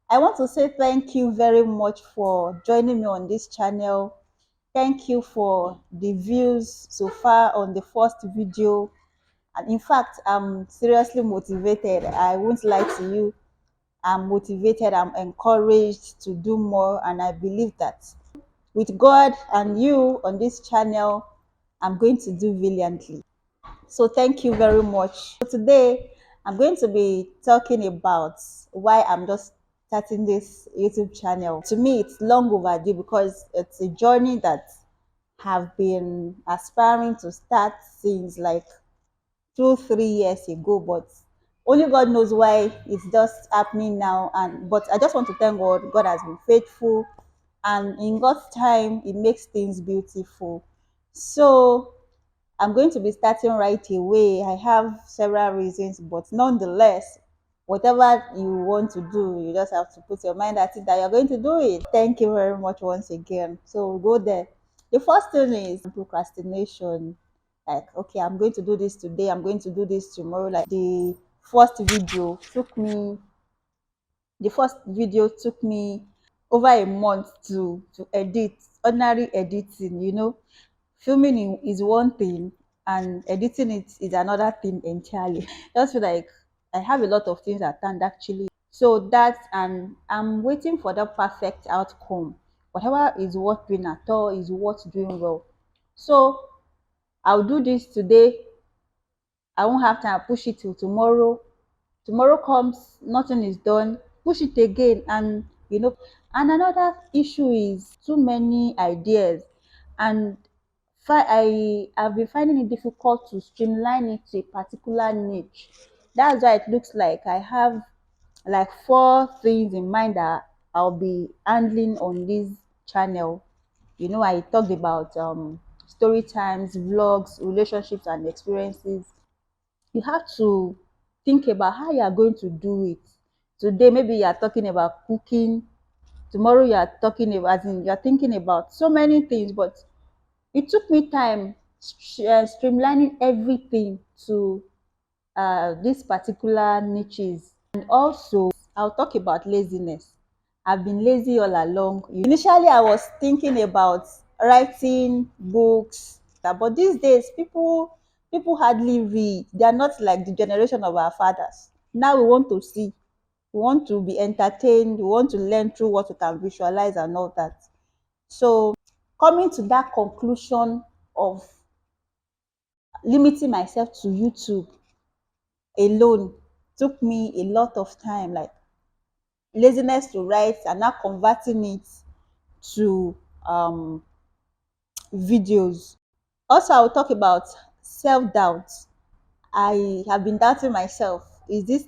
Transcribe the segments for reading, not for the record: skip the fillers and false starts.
I want to say thank you very much for joining me on this channel. Thank you for the views so far on the first video. And in fact, I'm seriously motivated. I won't lie to you. I'm motivated, I'm encouraged to do more, and I believe that with God and you on this channel, I'm going to do valiantly. So thank you very much. So today, I'm going to be talking about why I'm just starting this YouTube channel. To me, it's long overdue because it's a journey that have been aspiring to start since like 2 3 years ago, but only God knows why it's just happening now. And but I just want to thank God. God has been faithful, and in God's time, it makes things beautiful. So I'm going to be starting right away. I have several reasons, but nonetheless, whatever you want to do, you just have to put your mind at it that you're going to do it. Thank you very much once again. So we'll go there. The first thing is procrastination. Like, okay, I'm going to do this today, I'm going to do this tomorrow. Like the first video took me over a month to edit. Ordinary editing, filming is one thing and editing it is another thing entirely. Just feel like I have a lot of things at hand actually. So that, and I'm waiting for the perfect outcome. Whatever is worth doing at all is worth doing well. So I'll do this today. I won't have time, push it till tomorrow. Tomorrow comes, nothing is done, push it again. And another issue is too many ideas, and I've been finding it difficult to streamline it to a particular niche. That's why it looks like I have like 4 things in mind that I'll be handling on this channel. I talked about story times, vlogs, relationships, and experiences. You have to think about how you are going to do it. Today, maybe you are talking about cooking. Tomorrow, you are talking about, as in, you are thinking about so many things. But it took me time streamlining everything to these particular niches. And also, I'll talk about laziness. I've been lazy all along. Initially, I was thinking about writing books, but these days, people hardly read. They are not like the generation of our fathers. Now we want to see, we want to be entertained, we want to learn through what we can visualize and all that. So, coming to that conclusion of limiting myself to YouTube alone took me a lot of time, like laziness to write and now converting it to videos. Also, I'll talk about self-doubt. I have been doubting myself. Is this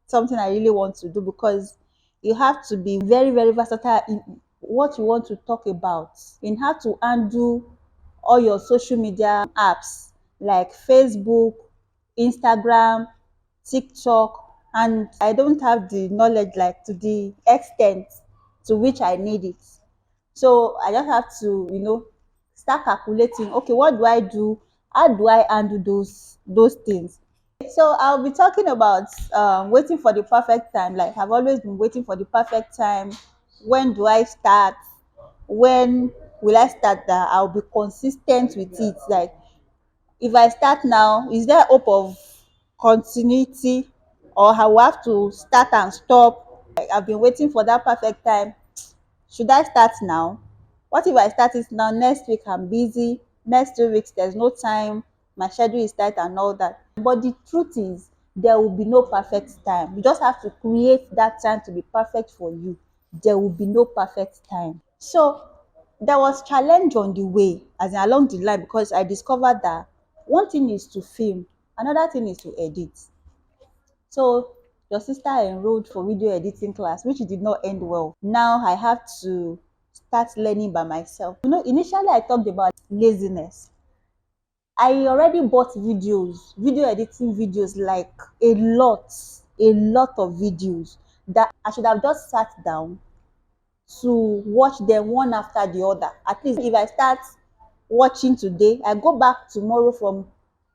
something I really want to do? Because you have to be very, very versatile in what you want to talk about, in how to handle all your social media apps like Facebook, Instagram, TikTok. And I don't have the knowledge like to the extent to which I need it. So I just have to, start calculating, okay, what do I do? How do I handle those things? So I'll be talking about waiting for the perfect time. Like, I've always been waiting for the perfect time. When do I start? When will I start that I'll be consistent with it? Like, if I start now, is there hope of continuity, or I will have to start and stop? Like, I've been waiting for that perfect time. Should I start now? What if I start it now? Next week I'm busy. Next 2 weeks there's no time. My schedule is tight and all that. But the truth is, there will be no perfect time. You just have to create that time to be perfect for you. There will be no perfect time. So there was challenge on the way, as in along the line, because I discovered that one thing is to film, another thing is to edit. So your sister enrolled for video editing class, which did not end well. Now I have to start learning by myself. Initially I talked about laziness. I already bought video editing videos, like a lot of videos that I should have just sat down to watch them one after the other. At least if I start watching today, I go back tomorrow from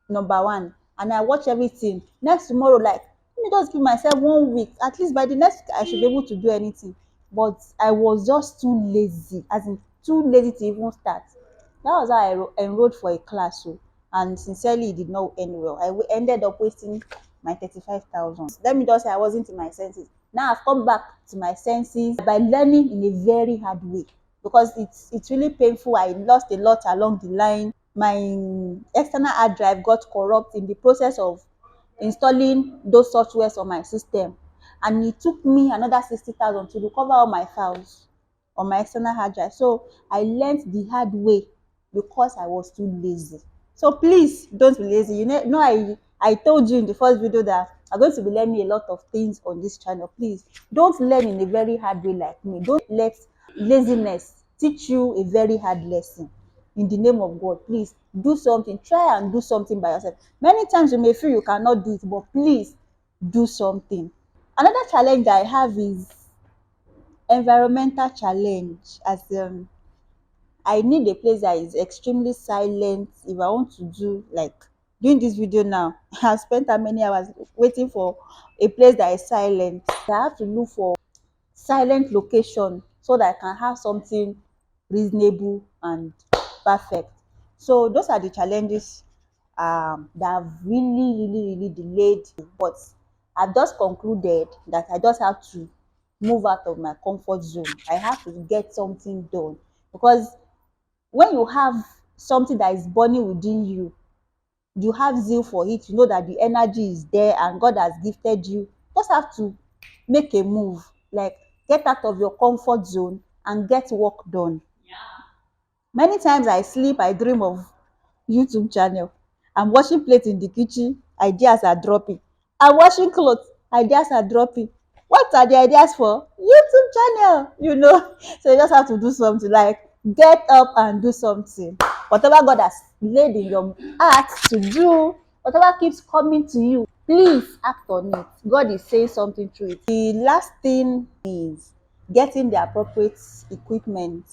number one and I watch everything. Next tomorrow, like Let me just give myself 1 week. At least by the next week, I should be able to do anything. But I was just too lazy, as in too lazy to even start. That was how I enrolled for a class. So, and sincerely, it did not end well. Ended up wasting my 35,000. Let me just say I wasn't in my senses. Now I've come back to my senses by learning in a very hard way, because it's really painful. I lost a lot along the line. My external hard drive got corrupt in the process of installing those softwares on my system, and it took me another 60,000 to recover all my files on my external hard drive. So I learned the hard way because I was too lazy. So please don't be lazy. I told you in the first video that I'm going to be learning a lot of things on this channel. Please don't learn in a very hard way like me. Don't let laziness teach you a very hard lesson. In the name of God, please do something. Try and do something by yourself. Many times you may feel you cannot do it, but please do something. Another challenge I have is environmental challenge, as I need a place that is extremely silent if I want to do, like doing this video now. I've spent how many hours waiting for a place that is silent. I have to look for silent location so that I can have something reasonable and perfect. So those are the challenges that have really delayed, but I've just concluded that I just have to move out of my comfort zone. I have to get something done, because when you have something that is burning within you, you have zeal for it, you know that the energy is there and God has gifted you. Just have to make a move, like get out of your comfort zone and get work done. Many times I sleep, I dream of YouTube channel. I'm washing plates in the kitchen, ideas are dropping. I'm washing clothes, ideas are dropping. What are the ideas for? YouTube channel, So you just have to do something, like get up and do something. Whatever God has laid in your heart to do, whatever keeps coming to you, please act on it. God is saying something through it. The last thing is getting the appropriate equipment.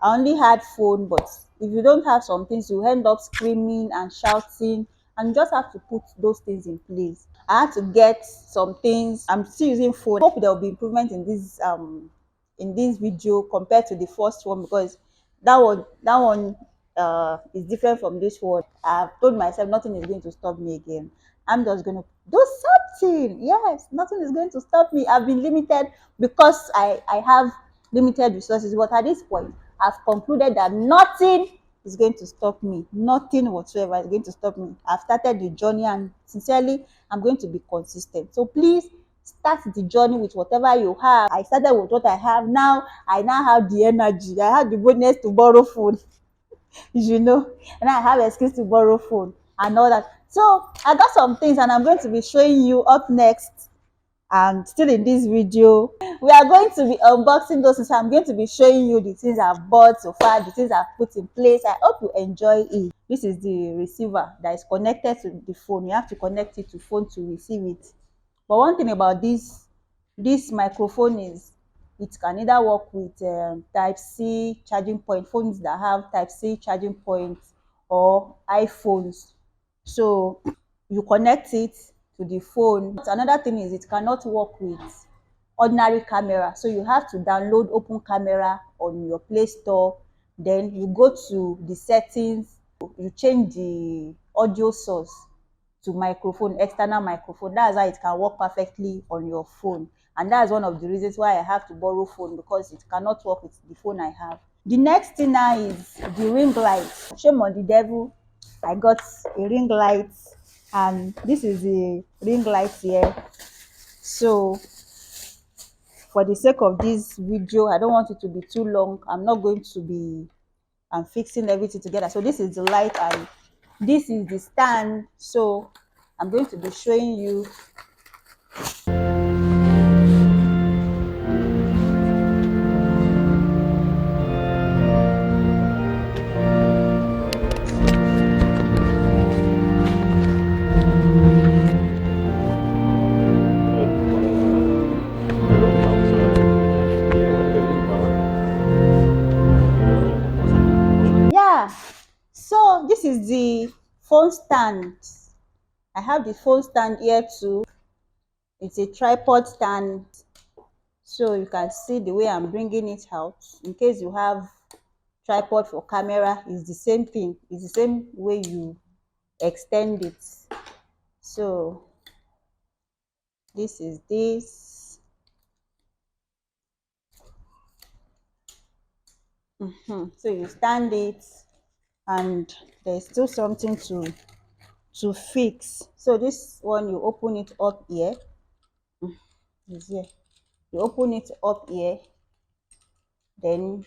I only had phone, but if you don't have some things, you end up screaming and shouting, and you just have to put those things in place. I had to get some things. I'm still using phone. I hope there will be improvement in this video compared to the first one, because that one is different from this one. I've told myself nothing is going to stop me again. I'm just going to do something. Yes, nothing is going to stop me. I've been limited because I have limited resources, but at this point I've concluded that nothing is going to stop me. Nothing whatsoever is going to stop me. I've started the journey, and sincerely I'm going to be consistent. So please start the journey with whatever you have. I started with what I have. Now I now have the energy, I have the boldness to borrow phone. And I have excuse to borrow phone and all that. So I got some things, and I'm going to be showing you up next. And still in this video, we are going to be unboxing those things. I'm going to be showing you the things I've bought so far, the things I've put in place. I hope you enjoy it. This is the receiver that is connected to the phone. You have to connect it to phone to receive it. But one thing about this microphone is it can either work with type C charging point, phones that have type C charging points, or iPhones. So you connect it to the phone. Another thing is it cannot work with ordinary camera, so you have to download open camera on your Play Store. Then you go to the settings, you change the audio source to microphone, external microphone. That's how it can work perfectly on your phone. And that's one of the reasons why I have to borrow phone, because it cannot work with the phone I have. The next thing now is the ring light. Shame on the devil, I got a ring light, and this is the ring light here. So for the sake of this video, I don't want it to be too long. I'm not going to be fixing everything together. So this is the light, and this is the stand. So I'm going to be showing you. Yeah, so this is the phone stand. I have the phone stand here too. It's a tripod stand, so you can see the way I'm bringing it out. In case you have tripod for camera, it's the same thing. It's the same way you extend it. So this is this. So you stand it, and there's still something to fix. So this one, you open it up here. Is here. You open it up here, then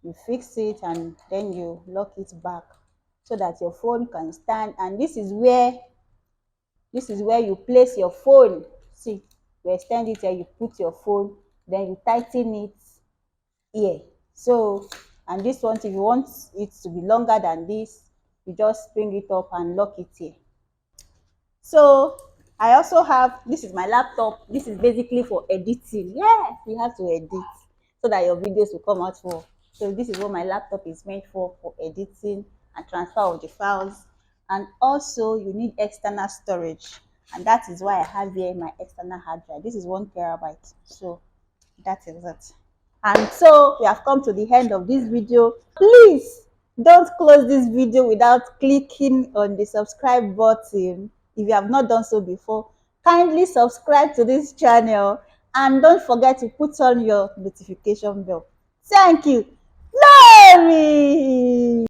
you fix it, and then you lock it back so that your phone can stand. And this is where you place your phone. See, you extend it here, you put your phone, then you tighten it here. So, and this one, if you want it to be longer than this, you just bring it up and lock it here. So I also have, this is my laptop. This is basically for editing. Yes, you have to edit so that your videos will come out for. So this is what my laptop is meant for editing and transfer of the files. And also you need external storage. And that is why I have here my external hard drive. This is 1 terabyte. So that is it. And so we have come to the end of this video. Please don't close this video without clicking on the subscribe button. If you have not done so before, kindly subscribe to this channel, and don't forget to put on your notification bell. Thank you. Glory!